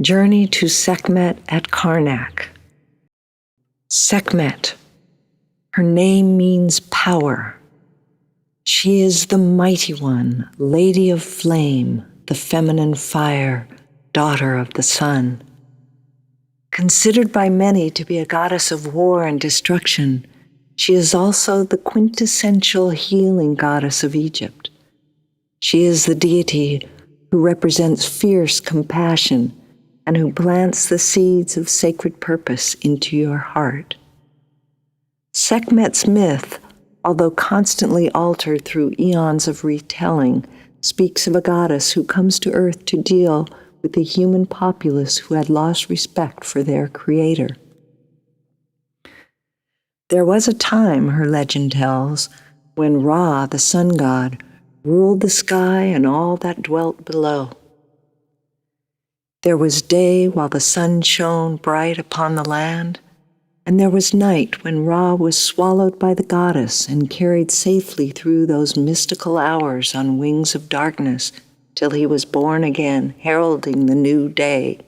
Journey to Sekhmet at Karnak. Sekhmet. Her name means power. She is the mighty one, lady of flame, the feminine fire, daughter of the sun. Considered by many to be a goddess of war and destruction, she is also the quintessential healing goddess of Egypt. She is the deity who represents fierce compassion and who plants the seeds of sacred purpose into your heart. Sekhmet's myth, although constantly altered through eons of retelling, speaks of a goddess who comes to earth to deal with the human populace who had lost respect for their creator. There was a time, her legend tells, when Ra, the sun god, ruled the sky and all that dwelt below. There was day while the sun shone bright upon the land, and there was night when Ra was swallowed by the goddess and carried safely through those mystical hours on wings of darkness till he was born again, heralding the new day.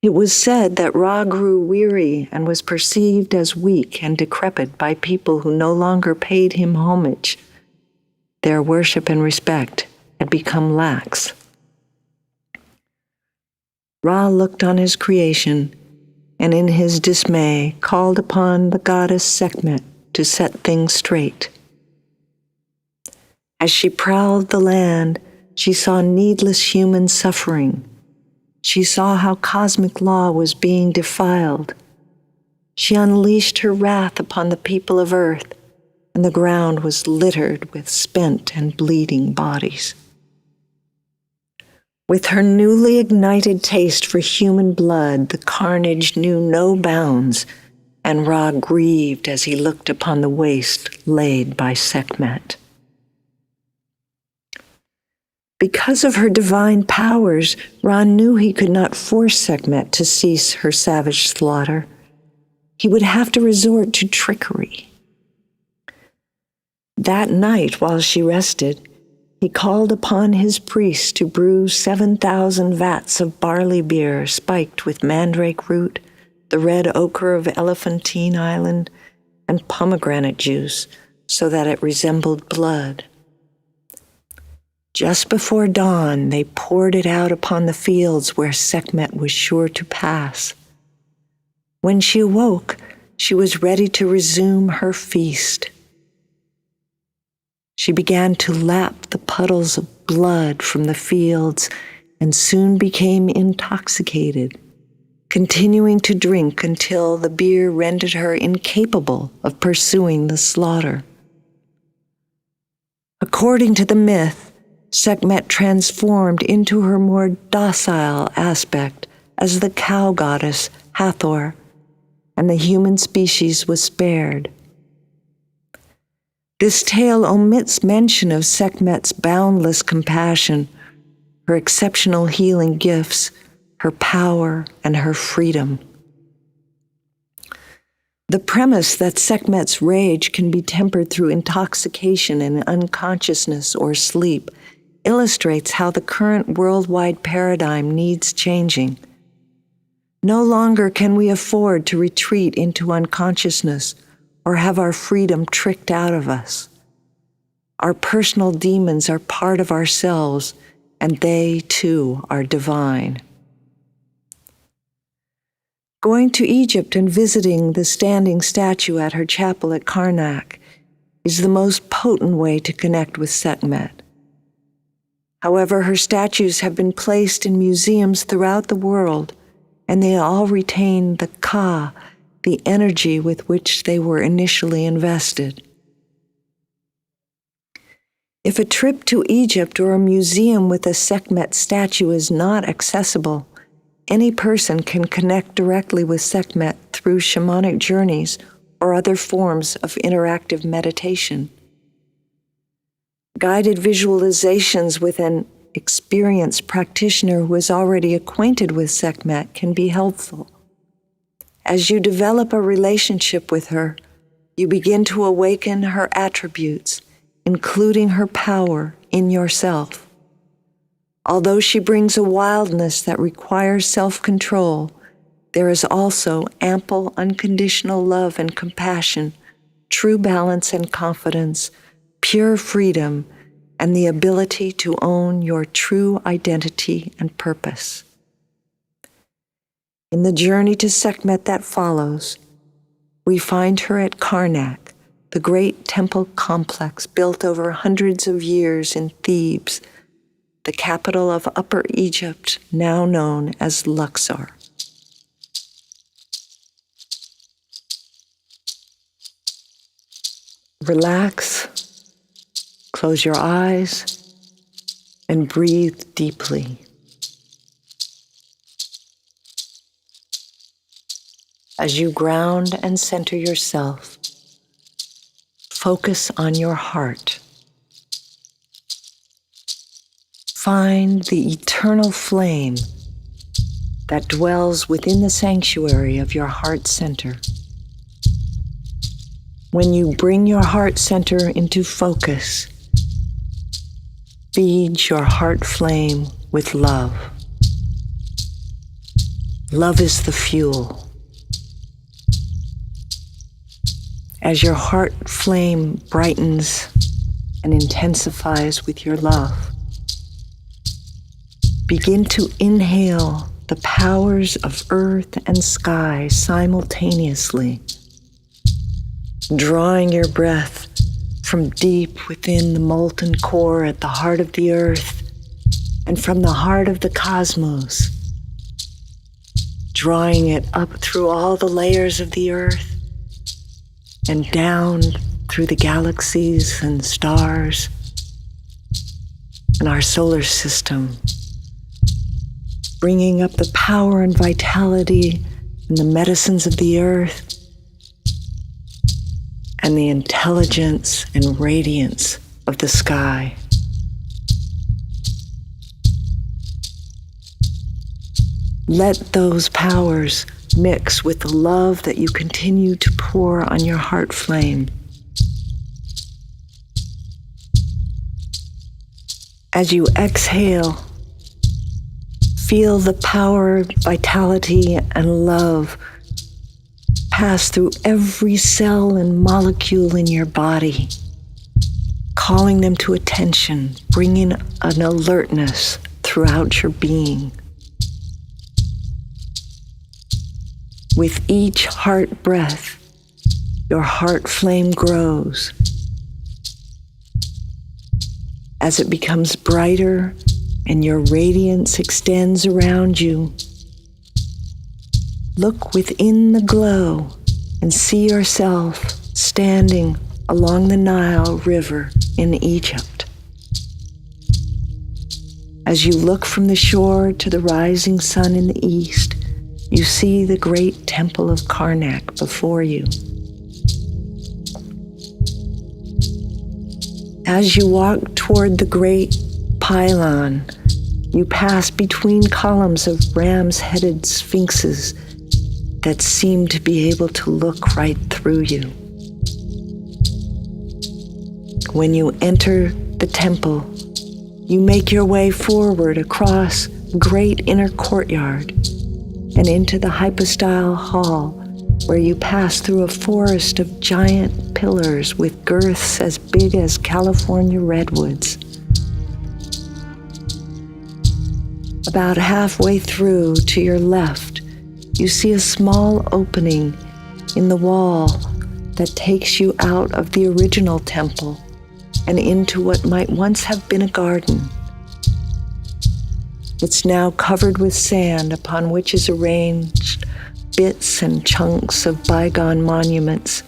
It was said that Ra grew weary and was perceived as weak and decrepit by people who no longer paid him homage. Their worship and respect had become lax. Ra looked on his creation and in his dismay called upon the goddess Sekhmet to set things straight. As she prowled the land, she saw needless human suffering. She saw how cosmic law was being defiled. She unleashed her wrath upon the people of earth, and the ground was littered with spent and bleeding bodies. With her newly ignited taste for human blood, the carnage knew no bounds, and Ra grieved as he looked upon the waste laid by Sekhmet. Because of her divine powers, Ra knew he could not force Sekhmet to cease her savage slaughter. He would have to resort to trickery. That night, while she rested, he called upon his priests to brew 7,000 vats of barley beer spiked with mandrake root, the red ochre of Elephantine Island, and pomegranate juice, so that it resembled blood. Just before dawn, they poured it out upon the fields where Sekhmet was sure to pass. When she awoke, she was ready to resume her feast. She began to lap the puddles of blood from the fields and soon became intoxicated, continuing to drink until the beer rendered her incapable of pursuing the slaughter. According to the myth, Sekhmet transformed into her more docile aspect as the cow goddess Hathaway, and the human species was spared. This tale omits mention of Sekhmet's boundless compassion, her exceptional healing gifts, her power, and her freedom. The premise that Sekhmet's rage can be tempered through intoxication and unconsciousness or sleep illustrates how the current worldwide paradigm needs changing. No longer can we afford to retreat into unconsciousness or have our freedom tricked out of us. Our personal demons are part of ourselves, and they, too, are divine. Going to Egypt and visiting the standing statue at her chapel at Karnak is the most potent way to connect with Sekhmet. However, her statues have been placed in museums throughout the world, and they all retain the Ka, the energy with which they were initially invested. If a trip to Egypt or a museum with a Sekhmet statue is not accessible, any person can connect directly with Sekhmet through shamanic journeys or other forms of interactive meditation. Guided visualizations with an experienced practitioner who is already acquainted with Sekhmet can be helpful. As you develop a relationship with her, you begin to awaken her attributes, including her power in yourself. Although she brings a wildness that requires self-control, there is also ample unconditional love and compassion, true balance and confidence, pure freedom, and the ability to own your true identity and purpose. In the journey to Sekhmet that follows, we find her at Karnak, the great temple complex built over hundreds of years in Thebes, the capital of Upper Egypt, now known as Luxor. Relax, close your eyes, and breathe deeply. As you ground and center yourself, focus on your heart. Find the eternal flame that dwells within the sanctuary of your heart center. When you bring your heart center into focus, feed your heart flame with love. Love is the fuel. As your heart flame brightens and intensifies with your love, begin to inhale the powers of earth and sky simultaneously, drawing your breath from deep within the molten core at the heart of the earth and from the heart of the cosmos, drawing it up through all the layers of the earth and down through the galaxies and stars and our solar system, bringing up the power and vitality and the medicines of the earth and the intelligence and radiance of the sky. Let those powers mix with the love that you continue to pour on your heart flame. As you exhale, feel the power, vitality, and love pass through every cell and molecule in your body, calling them to attention, bringing an alertness throughout your being. With each heart breath, your heart flame grows. As it becomes brighter and your radiance extends around you, look within the glow and see yourself standing along the Nile River in Egypt. As you look from the shore to the rising sun in the east, you see the great temple of Karnak before you. As you walk toward the great pylon, you pass between columns of ram's-headed sphinxes that seem to be able to look right through you. When you enter the temple, you make your way forward across a great inner courtyard and into the hypostyle hall, where you pass through a forest of giant pillars with girths as big as California redwoods. About halfway through, to your left, you see a small opening in the wall that takes you out of the original temple and into what might once have been a garden. It's now covered with sand, upon which is arranged bits and chunks of bygone monuments,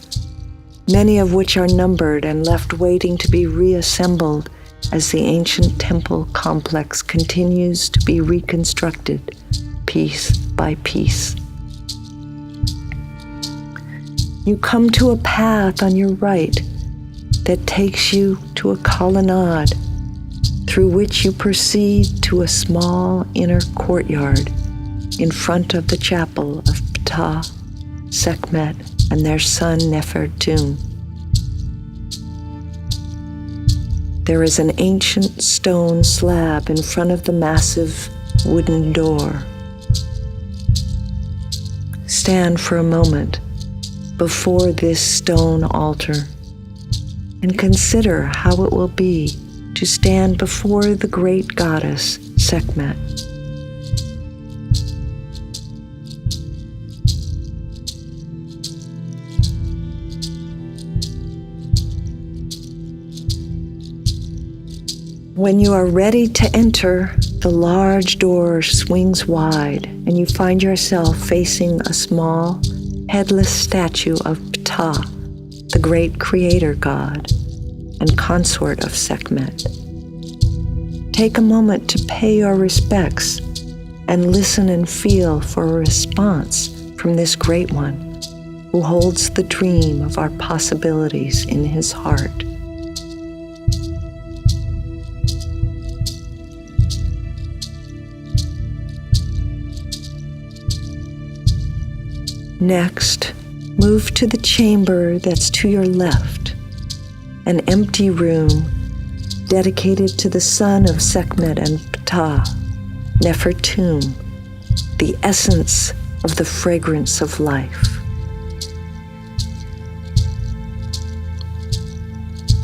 many of which are numbered and left waiting to be reassembled as the ancient temple complex continues to be reconstructed piece by piece. You come to a path on your right that takes you to a colonnade, through which you proceed to a small inner courtyard in front of the chapel of Ptah, Sekhmet, and their son Nefertun. There is an ancient stone slab in front of the massive wooden door. Stand for a moment before this stone altar and consider how it will be to stand before the great goddess Sekhmet. When you are ready to enter, the large door swings wide and you find yourself facing a small, headless statue of Ptah, the great creator god and consort of Sekhmet. Take a moment to pay your respects and listen and feel for a response from this great one who holds the dream of our possibilities in his heart. Next, move to the chamber that's to your left, an empty room dedicated to the son of Sekhmet and Ptah, Nefertum, the essence of the fragrance of life.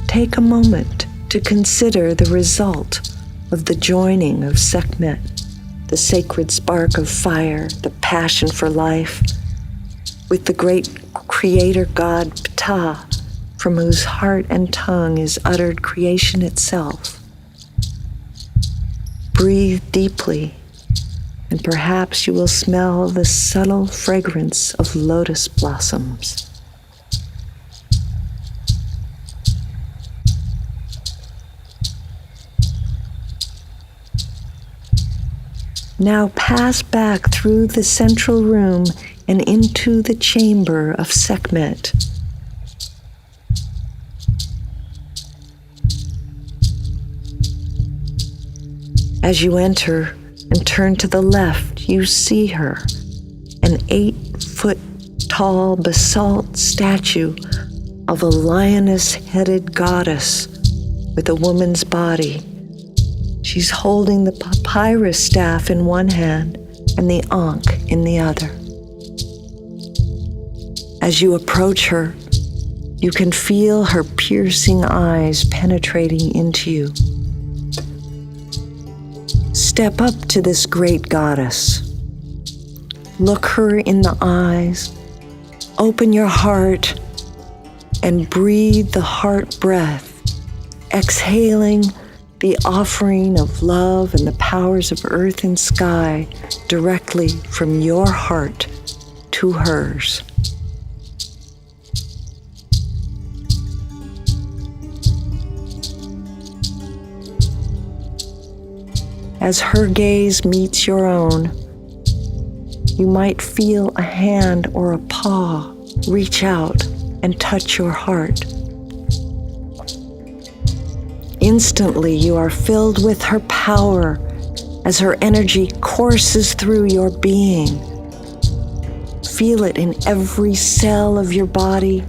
Take a moment to consider the result of the joining of Sekhmet, the sacred spark of fire, the passion for life, with the great creator god Ptah, from whose heart and tongue is uttered creation itself. Breathe deeply, and perhaps you will smell the subtle fragrance of lotus blossoms. Now pass back through the central room and into the chamber of Sekhmet. As you enter and turn to the left, you see her, an 8-foot-tall basalt statue of a lioness-headed goddess with a woman's body. She's holding the papyrus staff in one hand and the ankh in the other. As you approach her, you can feel her piercing eyes penetrating into you. Step up to this great goddess. Look her in the eyes, open your heart, and breathe the heart breath, exhaling the offering of love and the powers of earth and sky directly from your heart to hers. As her gaze meets your own, you might feel a hand or a paw reach out and touch your heart. Instantly, you are filled with her power as her energy courses through your being. Feel it in every cell of your body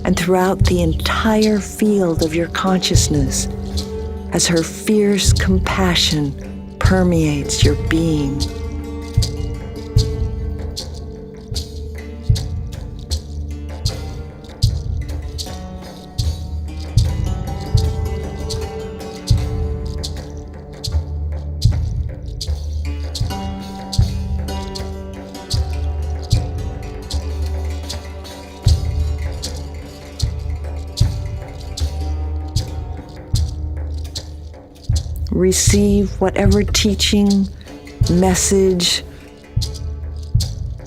and throughout the entire field of your consciousness as her fierce compassion permeates your being. Receive whatever teaching, message,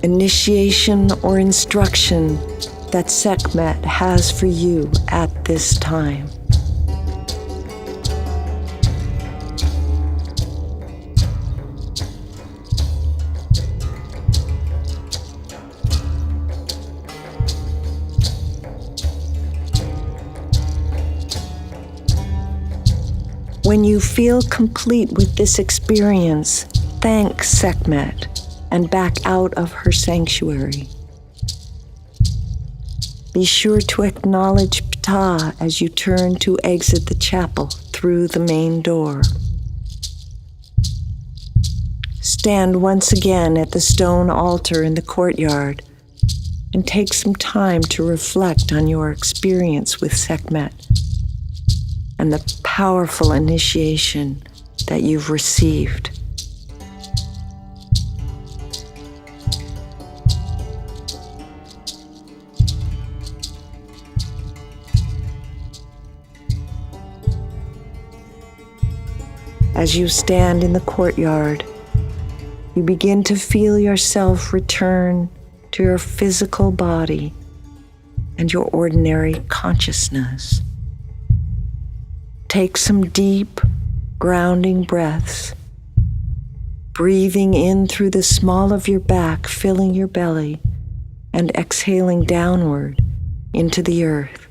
initiation, or instruction that Sekhmet has for you at this time. When you feel complete with this experience, thank Sekhmet and back out of her sanctuary. Be sure to acknowledge Ta as you turn to exit the chapel through the main door. Stand once again at the stone altar in the courtyard and take some time to reflect on your experience with Sekhmet and the powerful initiation that you've received. As you stand in the courtyard, you begin to feel yourself return to your physical body and your ordinary consciousness. Take some deep, grounding breaths, breathing in through the small of your back, filling your belly, and exhaling downward into the earth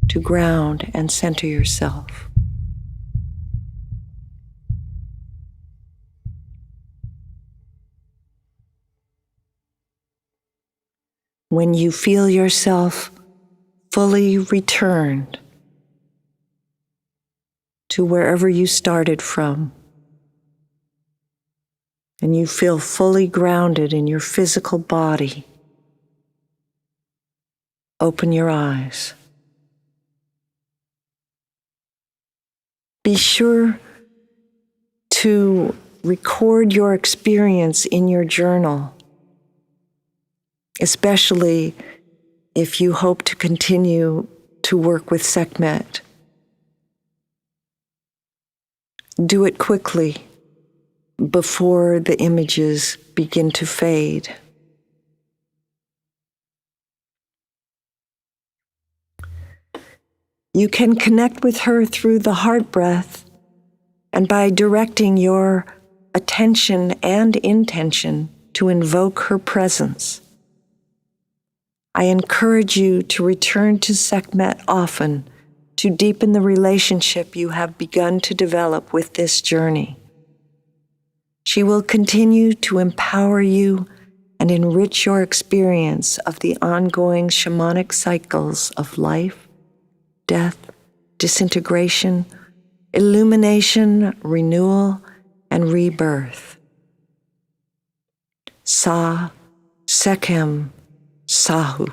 to ground and center yourself. When you feel yourself fully returned to wherever you started from, and you feel fully grounded in your physical body, open your eyes. Be sure to record your experience in your journal, especially if you hope to continue to work with Sekhmet. Do it quickly before the images begin to fade. You can connect with her through the heart breath and by directing your attention and intention to invoke her presence. I encourage you to return to Sekhmet often to deepen the relationship you have begun to develop with this journey. She will continue to empower you and enrich your experience of the ongoing shamanic cycles of life, death, disintegration, illumination, renewal, and rebirth. Sa, Sekhem, Sahu.